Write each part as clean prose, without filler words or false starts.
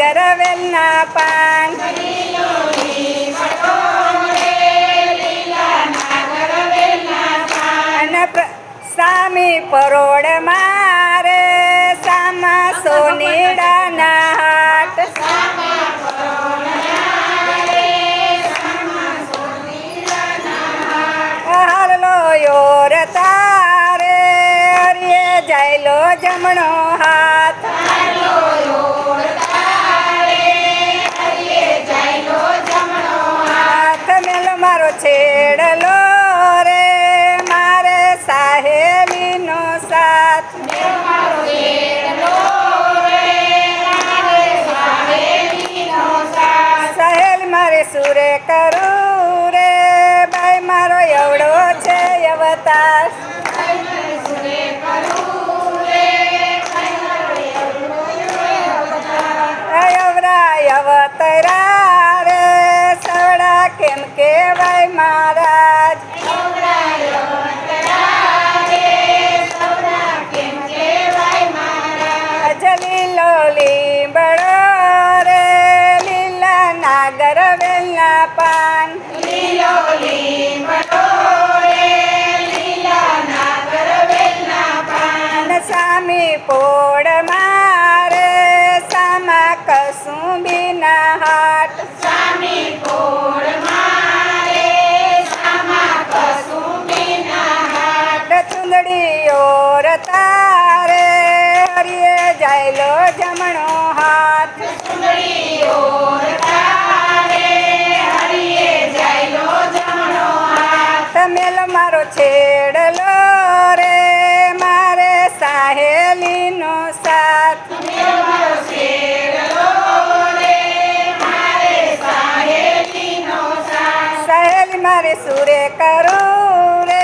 નાગર વેલના પાન સામી પરોડ મારે સામા સોનીડાના હાટ હારલો યોર તારે હરિયે જાયલો જમણો હાથ હાથ મેલો મારો છેડલો રે મારે સાહેલીનો સાથ સાહેલ મારે સુરે કરું રે ભાઈ મારો એવડો છે અવતાર અવરાય અવતરા રે સવડા કેમ કેવાય મહારાજ જલીલો લીંબડો રે લીલા નાગર વેલના પાન સામી પોડ મારે સામા કસુંબીના હાટ ચુંદડીઓ તારે હરિયે જાયલો જમણો હાથ તમેલ મારો છેડલો રે મારે સાહેલીનો સાથ સાહેલી મારે સુરે કરું રે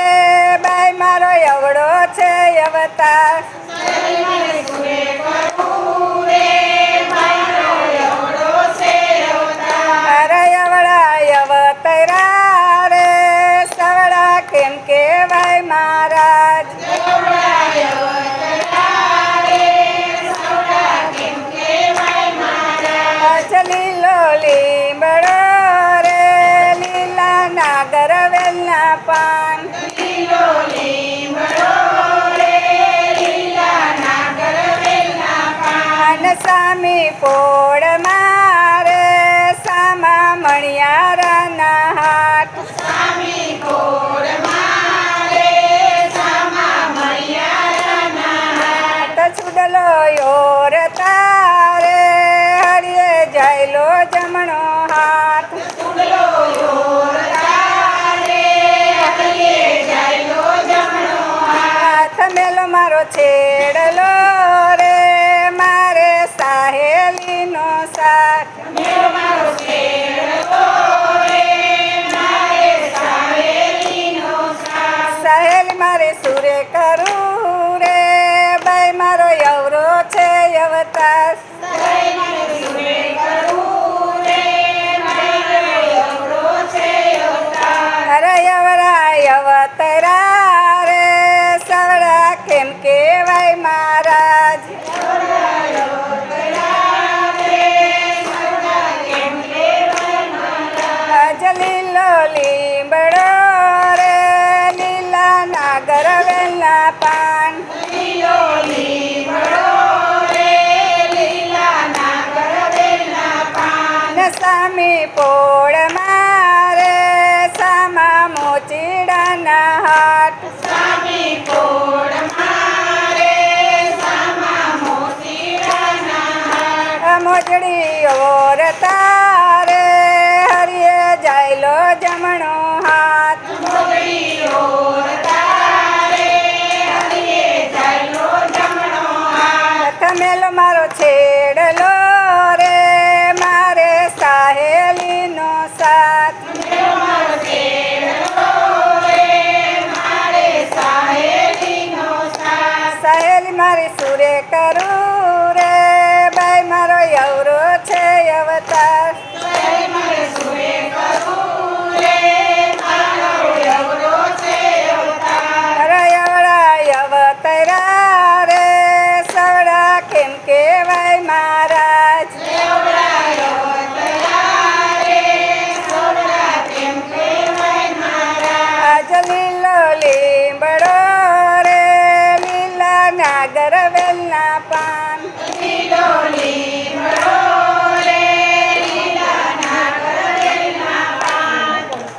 બાઈ મારો એવડો છે અવતાર અરે એવડા અવતરા રે સવડા કેમ કેવાય મહારાજ જલીલો લીંબડો રે લીલા નાગર વેલના પાન સામી પોડ મારે સામા મણિયારાના હાટ છુડલો યોર તારે હરિયે જાયલો જમણો હાથ હાથ મેલો મારો છેડલો રે મારે સાહેલીનો સાથ સાહેલી મારે સુરે કરું રે ભાઈ મારો એવરો છે અવતાર અરે એવરાય અવતરા રે સવડા કેમ કેવાય મહારાજ જલીલો લીંબડો રે લીલા નાગર વેલના પાન સામી પોળ મારે સામા મોચીડાના હાટ મોજડી ઓર તારે હરિયે જાયલો જમણો હાથ તમેલ મારો છેડલો રે મારે સાહેલીનો સાથ સાહેલી મારી સુરે કરું રે ભાઈ મારો એવરો છે અવતાર અરે એવડા અવતરા રે સવડા કેમ કેવાય મહારાજ લીલો લીલો